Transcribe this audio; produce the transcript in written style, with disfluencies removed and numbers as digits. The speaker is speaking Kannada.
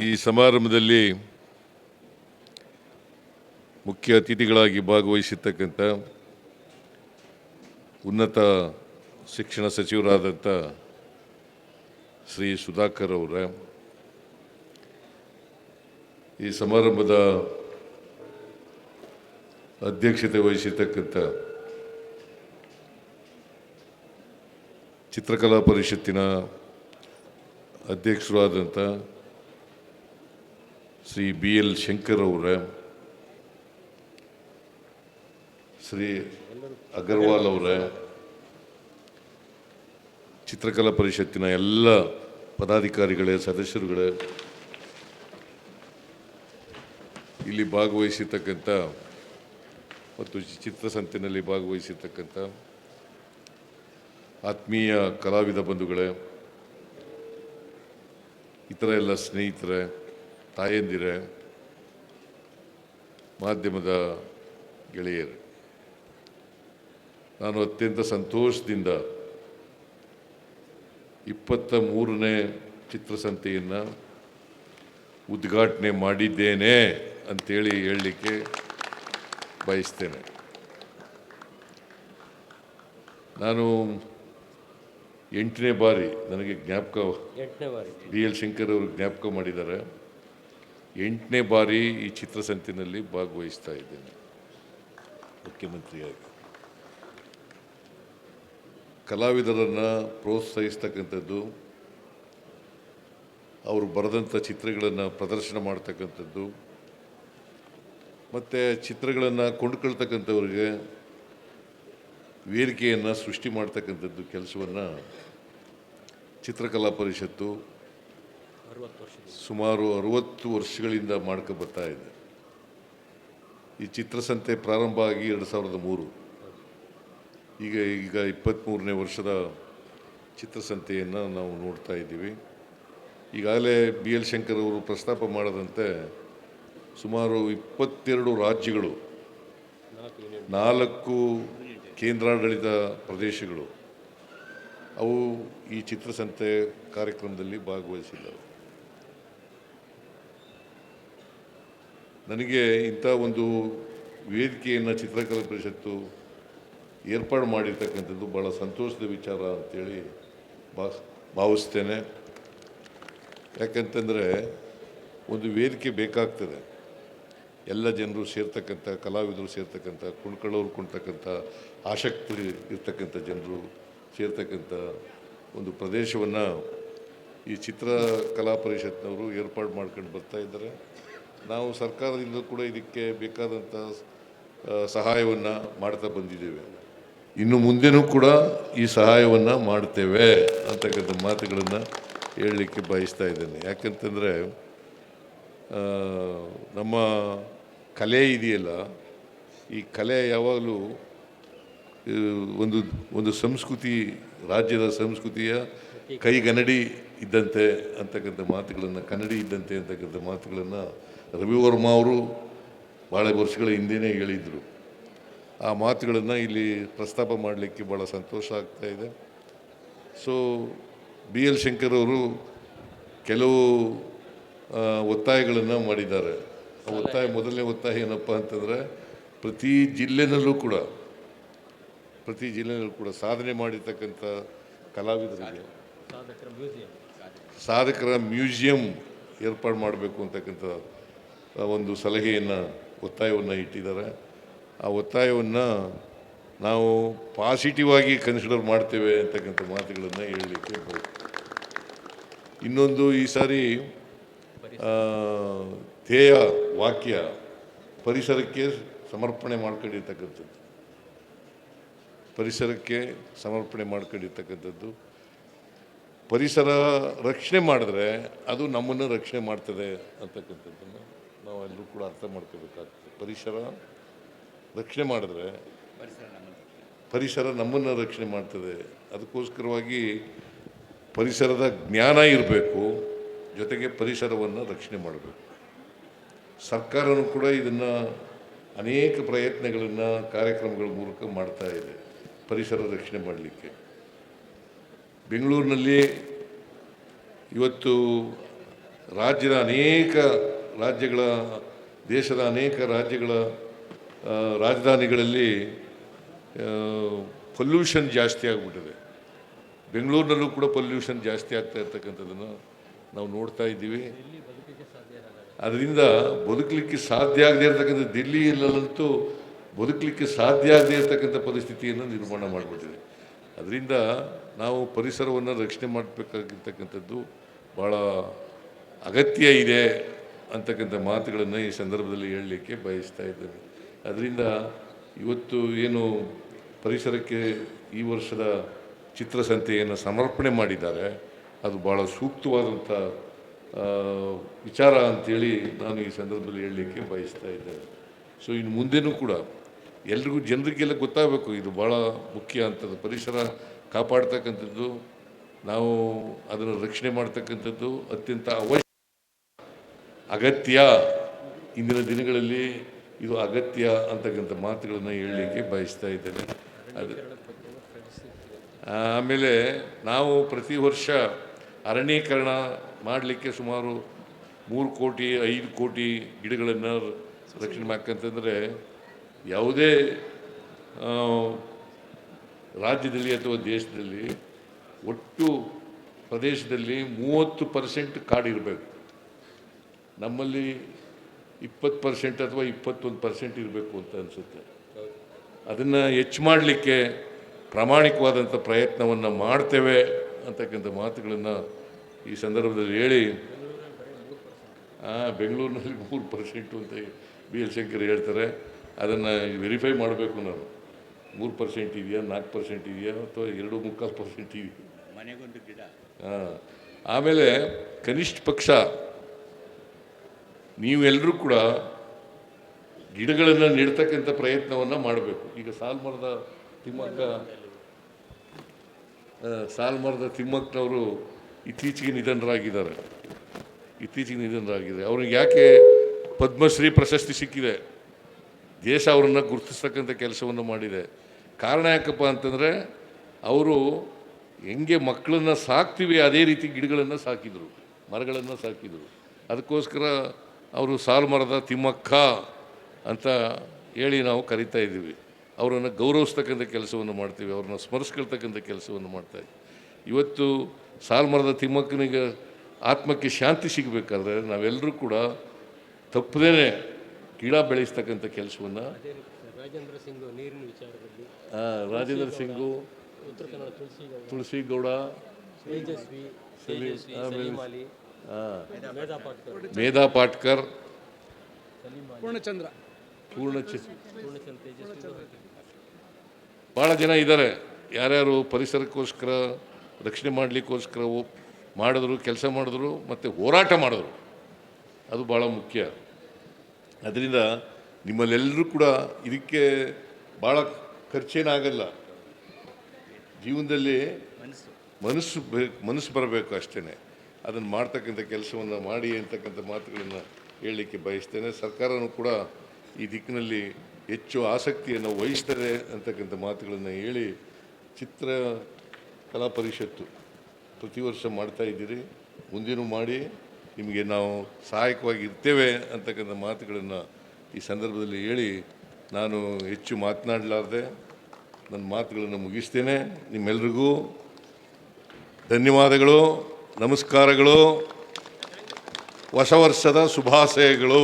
ಈ ಸಮಾರಂಭದಲ್ಲಿ ಮುಖ್ಯ ಅತಿಥಿಗಳಾಗಿ ಭಾಗವಹಿಸಿರ್ತಕ್ಕಂಥ ಉನ್ನತ ಶಿಕ್ಷಣ ಸಚಿವರಾದಂಥ ಶ್ರೀ ಸುಧಾಕರ್ ಅವರ, ಈ ಸಮಾರಂಭದ ಅಧ್ಯಕ್ಷತೆ ವಹಿಸಿರ್ತಕ್ಕಂಥ ಚಿತ್ರಕಲಾ ಪರಿಷತ್ತಿನ ಅಧ್ಯಕ್ಷರಾದಂಥ ಶ್ರೀ ಬಿ ಎಲ್ ಶಂಕರ್ ಅವರ, ಶ್ರೀ ಅಗರ್ವಾಲ್ ಅವರ, ಚಿತ್ರಕಲಾ ಪರಿಷತ್ತಿನ ಎಲ್ಲ ಪದಾಧಿಕಾರಿಗಳೇ, ಸದಸ್ಯರುಗಳೇ, ಇಲ್ಲಿ ಭಾಗವಹಿಸಿರ್ತಕ್ಕಂಥ ಮತ್ತು ಚಿತ್ರಸಂತೆಯಲ್ಲಿ ಭಾಗವಹಿಸಿರ್ತಕ್ಕಂಥ ಆತ್ಮೀಯ ಕಲಾವಿದ ಬಂಧುಗಳೇ, ಇತರ ಎಲ್ಲ ಸ್ನೇಹಿತರೆ, ತಾಯಂದಿರೇ, ಮಾಧ್ಯಮದ ಗೆಳೆಯರು, ನಾನು ಅತ್ಯಂತ ಸಂತೋಷದಿಂದ 23ನೇ ಚಿತ್ರಸಂತೆಯನ್ನು ಉದ್ಘಾಟನೆ ಮಾಡಿದ್ದೇನೆ ಅಂತೇಳಿ ಹೇಳಲಿಕ್ಕೆ ಬಯಸ್ತೇನೆ. ನಾನು 8ನೇ ಬಾರಿ, ನನಗೆ ಜ್ಞಾಪಕ, ಬಿ ಎಲ್ ಶಂಕರ್ ಅವರು ಜ್ಞಾಪಕ ಮಾಡಿದ್ದಾರೆ, 8ನೇ ಬಾರಿ ಈ ಚಿತ್ರಸಂತೆಯಲ್ಲಿ ಭಾಗವಹಿಸ್ತಾ ಇದ್ದೇನೆ ಮುಖ್ಯಮಂತ್ರಿಯಾಗಿ. ಕಲಾವಿದರನ್ನು ಪ್ರೋತ್ಸಾಹಿಸ್ತಕ್ಕಂಥದ್ದು, ಅವರು ಬರೆದಂಥ ಚಿತ್ರಗಳನ್ನು ಪ್ರದರ್ಶನ ಮಾಡ್ತಕ್ಕಂಥದ್ದು, ಮತ್ತು ಚಿತ್ರಗಳನ್ನು ಕೊಂಡುಕೊಳ್ತಕ್ಕಂಥವ್ರಿಗೆ ವೇದಿಕೆಯನ್ನು ಸೃಷ್ಟಿ ಮಾಡ್ತಕ್ಕಂಥದ್ದು ಕೆಲಸವನ್ನು ಚಿತ್ರಕಲಾ ಪರಿಷತ್ತು ಸುಮಾರು 60 ವರ್ಷಗಳಿಂದ ಮಾಡ್ಕೊಬರ್ತಾ ಇದೆ. ಈ ಚಿತ್ರಸಂತೆ ಪ್ರಾರಂಭ ಆಗಿ 2003, ಈಗ 23ನೇ ವರ್ಷದ ಚಿತ್ರಸಂತೆಯನ್ನು ನಾವು ನೋಡ್ತಾ ಇದ್ದೀವಿ. ಈಗಾಗಲೇ ಬಿ ಎಲ್ ಶಂಕರ್ ಅವರು ಪ್ರಸ್ತಾಪ ಮಾಡದಂತೆ ಸುಮಾರು 22 ರಾಜ್ಯಗಳು, 4 ಕೇಂದ್ರಾಡಳಿತ ಪ್ರದೇಶಗಳು ಅವು ಈ ಚಿತ್ರಸಂತೆ ಕಾರ್ಯಕ್ರಮದಲ್ಲಿ ಭಾಗವಹಿಸಿದ್ದವು. ನನಗೆ ಇಂಥ ಒಂದು ವೇದಿಕೆಯನ್ನು ಚಿತ್ರಕಲಾ ಪರಿಷತ್ತು ಏರ್ಪಾಡು ಮಾಡಿರ್ತಕ್ಕಂಥದ್ದು ಭಾಳ ಸಂತೋಷದ ವಿಚಾರ ಅಂತೇಳಿ ಭಾವಿಸ್ತೇನೆ. ಯಾಕಂತಂದರೆ ಒಂದು ವೇದಿಕೆ ಬೇಕಾಗ್ತದೆ, ಎಲ್ಲ ಜನರು ಸೇರ್ತಕ್ಕಂಥ, ಕಲಾವಿದರು ಸೇರ್ತಕ್ಕಂಥ, ಕುಣ್ಕೊಳ್ಳೋರು ಕುಣ್ತಕ್ಕಂಥ, ಆಸಕ್ತಿ ಇರ್ತಕ್ಕಂಥ ಜನರು ಸೇರ್ತಕ್ಕಂಥ ಒಂದು ಪ್ರದೇಶವನ್ನು ಈ ಚಿತ್ರಕಲಾ ಪರಿಷತ್ನವರು ಏರ್ಪಾಡು ಮಾಡ್ಕೊಂಡು ಬರ್ತಾ ಇದ್ದಾರೆ. ನಾವು ಸರ್ಕಾರದಿಂದ ಕೂಡ ಇದಕ್ಕೆ ಬೇಕಾದಂಥ ಸಹಾಯವನ್ನು ಮಾಡ್ತಾ ಬಂದಿದ್ದೇವೆ, ಇನ್ನು ಮುಂದೆನೂ ಕೂಡ ಈ ಸಹಾಯವನ್ನು ಮಾಡ್ತೇವೆ ಅಂತಕ್ಕಂಥ ಮಾತುಗಳನ್ನು ಹೇಳಲಿಕ್ಕೆ ಬಯಸ್ತಾ ಇದ್ದೇನೆ. ಯಾಕಂತಂದರೆ ನಮ್ಮ ಕಲೆ ಇದೆಯಲ್ಲ, ಈ ಕಲೆ ಯಾವಾಗಲೂ ಒಂದು ಸಂಸ್ಕೃತಿ, ರಾಜ್ಯದ ಸಂಸ್ಕೃತಿಯ ಕೈಗನ್ನಡಿ ಇದ್ದಂತೆ ಅಂತಕ್ಕಂಥ ಮಾತುಗಳನ್ನು, ಕನ್ನಡಿ ಇದ್ದಂತೆ ಅಂತಕ್ಕಂಥ ಮಾತುಗಳನ್ನು ರವಿವರ್ಮ ಅವರು ಭಾಳ ವರ್ಷಗಳ ಹಿಂದೆಯೇ ಹೇಳಿದರು. ಆ ಮಾತುಗಳನ್ನು ಇಲ್ಲಿ ಪ್ರಸ್ತಾಪ ಮಾಡಲಿಕ್ಕೆ ಭಾಳ ಸಂತೋಷ ಆಗ್ತಾಯಿದೆ. ಸೊ ಬಿ ಎಲ್ ಶಂಕರ್ ಅವರು ಕೆಲವು ಒತ್ತಾಯಗಳನ್ನು ಮಾಡಿದ್ದಾರೆ. ಆ ಒತ್ತಾಯ, ಮೊದಲನೇ ಒತ್ತಾಯ ಏನಪ್ಪ ಅಂತಂದರೆ, ಪ್ರತಿ ಜಿಲ್ಲೆನಲ್ಲೂ ಕೂಡ ಸಾಧನೆ ಮಾಡಿರ್ತಕ್ಕಂಥ ಕಲಾವಿದರಿಗೆ ಸಾಧಕರ ಮ್ಯೂಸಿಯಂ ಏರ್ಪಾಡು ಮಾಡಬೇಕು ಅಂತಕ್ಕಂಥ ಒಂದು ಸಲಹೆಯನ್ನು, ಒತ್ತಾಯವನ್ನು ಇಟ್ಟಿದ್ದಾರೆ. ಆ ಒತ್ತಾಯವನ್ನು ನಾವು ಪಾಸಿಟಿವ್ ಆಗಿ ಕನ್ಸಿಡರ್ ಮಾಡ್ತೇವೆ ಅಂತಕ್ಕಂಥ ಮಾತುಗಳನ್ನು ಹೇಳಲಿಕ್ಕೆ ಬರುತ್ತೆ. ಇನ್ನೊಂದು, ಈ ಸಾರಿ ಧ್ಯೇಯ ವಾಕ್ಯ ಪರಿಸರಕ್ಕೆ ಸಮರ್ಪಣೆ ಮಾಡ್ಕೊಂಡಿರ್ತಕ್ಕಂಥದ್ದು, ಪರಿಸರಕ್ಕೆ ಸಮರ್ಪಣೆ ಮಾಡ್ಕೊಂಡಿರ್ತಕ್ಕಂಥದ್ದು. ಪರಿಸರ ರಕ್ಷಣೆ ಮಾಡಿದ್ರೆ ಅದು ನಮ್ಮನ್ನು ರಕ್ಷಣೆ ಮಾಡ್ತದೆ ಅಂತಕ್ಕಂಥದ್ದನ್ನು ನಾವೆಲ್ಲರೂ ಕೂಡ ಅರ್ಥ ಮಾಡ್ಕೋಬೇಕಾಗ್ತದೆ. ಪರಿಸರ ರಕ್ಷಣೆ ಮಾಡಿದ್ರೆ ಪರಿಸರ ನಮ್ಮನ್ನು ರಕ್ಷಣೆ ಮಾಡ್ತದೆ. ಅದಕ್ಕೋಸ್ಕರವಾಗಿ ಪರಿಸರದ ಜ್ಞಾನ ಇರಬೇಕು, ಜೊತೆಗೆ ಪರಿಸರವನ್ನು ರಕ್ಷಣೆ ಮಾಡಬೇಕು. ಸರ್ಕಾರವೂ ಕೂಡ ಇದನ್ನು ಅನೇಕ ಪ್ರಯತ್ನಗಳನ್ನು, ಕಾರ್ಯಕ್ರಮಗಳ ಮೂಲಕ ಮಾಡ್ತಾ ಇದೆ ಪರಿಸರ ರಕ್ಷಣೆ ಮಾಡಲಿಕ್ಕೆ. ಬೆಂಗಳೂರಿನಲ್ಲಿ ಇವತ್ತು ದೇಶದ ಅನೇಕ ರಾಜ್ಯಗಳ ರಾಜಧಾನಿಗಳಲ್ಲಿ ಪೊಲ್ಯೂಷನ್ ಜಾಸ್ತಿ ಆಗಿಬಿಟ್ಟಿದೆ. ಬೆಂಗಳೂರಿನಲ್ಲೂ ಕೂಡ ಪೊಲ್ಯೂಷನ್ ಜಾಸ್ತಿ ಆಗ್ತಾ ಇರ್ತಕ್ಕಂಥದ್ದನ್ನು ನಾವು ನೋಡ್ತಾ ಇದ್ದೀವಿ. ಅದರಿಂದ ಬದುಕಲಿಕ್ಕೆ ಸಾಧ್ಯ ಆಗದೇ ಇರತಕ್ಕಂಥ ದಿಲ್ಲಿಯಲ್ಲಂತೂ ಬದುಕಲಿಕ್ಕೆ ಸಾಧ್ಯ ಆಗದೇ ಇರತಕ್ಕಂಥ ಪರಿಸ್ಥಿತಿಯನ್ನು ನಿರ್ಮಾಣ ಮಾಡಿಬಿಟ್ಟಿದೆ. ಅದರಿಂದ ನಾವು ಪರಿಸರವನ್ನು ರಕ್ಷಣೆ ಮಾಡಬೇಕಾಗಿರ್ತಕ್ಕಂಥದ್ದು ಭಾಳ ಅಗತ್ಯ ಇದೆ ಅಂತಕ್ಕಂಥ ಮಾತುಗಳನ್ನು ಈ ಸಂದರ್ಭದಲ್ಲಿ ಹೇಳಲಿಕ್ಕೆ ಬಯಸ್ತಾ ಇದ್ದೇನೆ. ಅದರಿಂದ ಇವತ್ತು ಏನು ಪರಿಸರಕ್ಕೆ ಈ ವರ್ಷದ ಚಿತ್ರಸಂತೆಯನ್ನು ಸಮರ್ಪಣೆ ಮಾಡಿದ್ದಾರೆ, ಅದು ಭಾಳ ಸೂಕ್ತವಾದಂಥ ವಿಚಾರ ಅಂಥೇಳಿ ನಾನು ಈ ಸಂದರ್ಭದಲ್ಲಿ ಹೇಳಲಿಕ್ಕೆ ಬಯಸ್ತಾ ಇದ್ದೇನೆ. ಸೊ ಇನ್ನು ಮುಂದೆನೂ ಕೂಡ ಜನರಿಗೆಲ್ಲ ಗೊತ್ತಾಗಬೇಕು, ಇದು ಭಾಳ ಮುಖ್ಯ ಅಂತದ್ದು. ಪರಿಸರ ಕಾಪಾಡ್ತಕ್ಕಂಥದ್ದು, ನಾವು ಅದನ್ನು ರಕ್ಷಣೆ ಮಾಡ್ತಕ್ಕಂಥದ್ದು ಅತ್ಯಂತ ಅಗತ್ಯ. ಇಂದಿನ ದಿನಗಳಲ್ಲಿ ಇದು ಅಗತ್ಯ ಅಂತಕ್ಕಂಥ ಮಾತುಗಳನ್ನು ಹೇಳಲಿಕ್ಕೆ ಬಯಸ್ತಾ ಇದ್ದೇನೆ. ಆಮೇಲೆ ನಾವು ಪ್ರತಿ ವರ್ಷ ಅರಣ್ಯೀಕರಣ ಮಾಡಲಿಕ್ಕೆ ಸುಮಾರು 3 ಕೋಟಿ 5 ಕೋಟಿ ಗಿಡಗಳನ್ನು ರಕ್ಷಣೆ ಮಾಡ್ಕಂತಂದರೆ, ಯಾವುದೇ ರಾಜ್ಯದಲ್ಲಿ ಅಥವಾ ದೇಶದಲ್ಲಿ ಒಟ್ಟು ಪ್ರದೇಶದಲ್ಲಿ 30% ಕಾಡಿರಬೇಕು. ನಮ್ಮಲ್ಲಿ 20% ಅಥವಾ 21% ಇರಬೇಕು ಅಂತ ಅನಿಸುತ್ತೆ. ಅದನ್ನು ಹೆಚ್ಚು ಮಾಡಲಿಕ್ಕೆ ಪ್ರಾಮಾಣಿಕವಾದಂಥ ಪ್ರಯತ್ನವನ್ನು ಮಾಡ್ತೇವೆ ಅಂತಕ್ಕಂಥ ಮಾತುಗಳನ್ನು ಈ ಸಂದರ್ಭದಲ್ಲಿ ಹೇಳಿ, ಬೆಂಗಳೂರಿನಲ್ಲಿ 3% ಅಂತ BL ಶಂಕರ್ ಹೇಳ್ತಾರೆ. ಅದನ್ನು ವೆರಿಫೈ ಮಾಡಬೇಕು ನಾನು. 3% ಇದೆಯಾ, 4% ಇದೆಯಾ, ಅಥವಾ 2.25% ಇದೆಯಾ ಮನೆಗೊಂದು ಗಿಡ. ಆಮೇಲೆ ಕನಿಷ್ಠ ಪಕ್ಷ ನೀವೆಲ್ಲರೂ ಕೂಡ ಗಿಡಗಳನ್ನು ನೆಡ್ತಕ್ಕಂಥ ಪ್ರಯತ್ನವನ್ನು ಮಾಡಬೇಕು. ಈಗ ಸಾಲ್ಮರದ ತಿಮ್ಮಕ್ಕನವರು ಇತ್ತೀಚೆಗೆ ನಿಧನರಾಗಿದ್ದಾರೆ. ಅವ್ರಿಗೆ ಯಾಕೆ ಪದ್ಮಶ್ರೀ ಪ್ರಶಸ್ತಿ ಸಿಕ್ಕಿದೆ? ದೇಶ ಅವರನ್ನು ಗುರುತಿಸ್ತಕ್ಕಂಥ ಕೆಲಸವನ್ನು ಮಾಡಿದೆ. ಕಾರಣ ಯಾಕಪ್ಪ ಅಂತಂದರೆ, ಅವರು ಹೆಂಗೆ ಮಕ್ಕಳನ್ನು ಸಾಕ್ತೀವಿ ಅದೇ ರೀತಿ ಗಿಡಗಳನ್ನು ಸಾಕಿದರು, ಮರಗಳನ್ನು ಸಾಕಿದರು. ಅದಕ್ಕೋಸ್ಕರ ಅವರು ಸಾಲುಮರದ ತಿಮ್ಮಕ್ಕ ಅಂತ ಹೇಳಿ ನಾವು ಕರಿತಾ ಇದ್ದೀವಿ. ಅವರನ್ನು ಗೌರವಿಸ್ತಕ್ಕಂಥ ಕೆಲಸವನ್ನು ಮಾಡ್ತೀವಿ, ಅವ್ರನ್ನ ಸ್ಮರಿಸ್ಕೊಳ್ತಕ್ಕಂಥ ಕೆಲಸವನ್ನು ಮಾಡ್ತಾಯಿದ್ವಿ. ಇವತ್ತು ಸಾಲುಮರದ ತಿಮ್ಮಕ್ಕನಿಗೆ ಆತ್ಮಕ್ಕೆ ಶಾಂತಿ ಸಿಗಬೇಕಾದ್ರೆ ನಾವೆಲ್ಲರೂ ಕೂಡ ತಪ್ಪದೇ ಗಿಡ ಬೆಳೆಸ್ತಕ್ಕಂಥ ಕೆಲಸವನ್ನು, ರಾಜೇಂದ್ರ ಸಿಂಗು, ತುಳಸಿಗೌಡ, ಮೇಧಾ ಪಾಟ್ಕರ್, ಪೂರ್ಣಚಂದ್ರ, ಭಾಳ ಜನ ಇದ್ದಾರೆ. ಯಾರ್ಯಾರು ಪರಿಸರಕ್ಕೋಸ್ಕರ ರಕ್ಷಣೆ ಮಾಡಲಿಕ್ಕೋಸ್ಕರ ಕೆಲಸ ಮಾಡಿದ್ರು ಮತ್ತು ಹೋರಾಟ ಮಾಡಿದ್ರು. ಅದು ಭಾಳ ಮುಖ್ಯ. ಅದರಿಂದ ನಿಮ್ಮಲ್ಲೆಲ್ಲರೂ ಕೂಡ ಇದಕ್ಕೆ ಭಾಳ ಖರ್ಚೇನಾಗಲ್ಲ. ಜೀವನದಲ್ಲಿ ಮನಸ್ಸು ಬರಬೇಕು ಅಷ್ಟೇ. ಅದನ್ನು ಮಾಡ್ತಕ್ಕಂಥ ಕೆಲಸವನ್ನು ಮಾಡಿ ಅಂತಕ್ಕಂಥ ಮಾತುಗಳನ್ನು ಹೇಳಲಿಕ್ಕೆ ಬಯಸ್ತೇನೆ. ಸರ್ಕಾರನೂ ಕೂಡ ಈ ದಿಕ್ಕಿನಲ್ಲಿ ಹೆಚ್ಚು ಆಸಕ್ತಿಯನ್ನು ವಹಿಸ್ತದೆ ಅಂತಕ್ಕಂಥ ಮಾತುಗಳನ್ನು ಹೇಳಿ, ಚಿತ್ರಕಲಾ ಪರಿಷತ್ತು ಪ್ರತಿ ವರ್ಷ ಮಾಡ್ತಾ ಇದ್ದೀರಿ, ಮುಂದೇನೂ ಮಾಡಿ, ನಿಮಗೆ ನಾವು ಸಹಾಯಕವಾಗಿ ಇರ್ತೇವೆ ಅಂತಕ್ಕಂಥ ಮಾತುಗಳನ್ನು ಈ ಸಂದರ್ಭದಲ್ಲಿ ಹೇಳಿ, ನಾನು ಹೆಚ್ಚು ಮಾತನಾಡಲಾರ್ದೆ ನನ್ನ ಮಾತುಗಳನ್ನು ಮುಗಿಸ್ತೇನೆ. ನಿಮ್ಮೆಲ್ರಿಗೂ ಧನ್ಯವಾದಗಳು, ನಮಸ್ಕಾರಗಳು, ಹೊಸ ವರ್ಷದ ಶುಭಾಶಯಗಳು.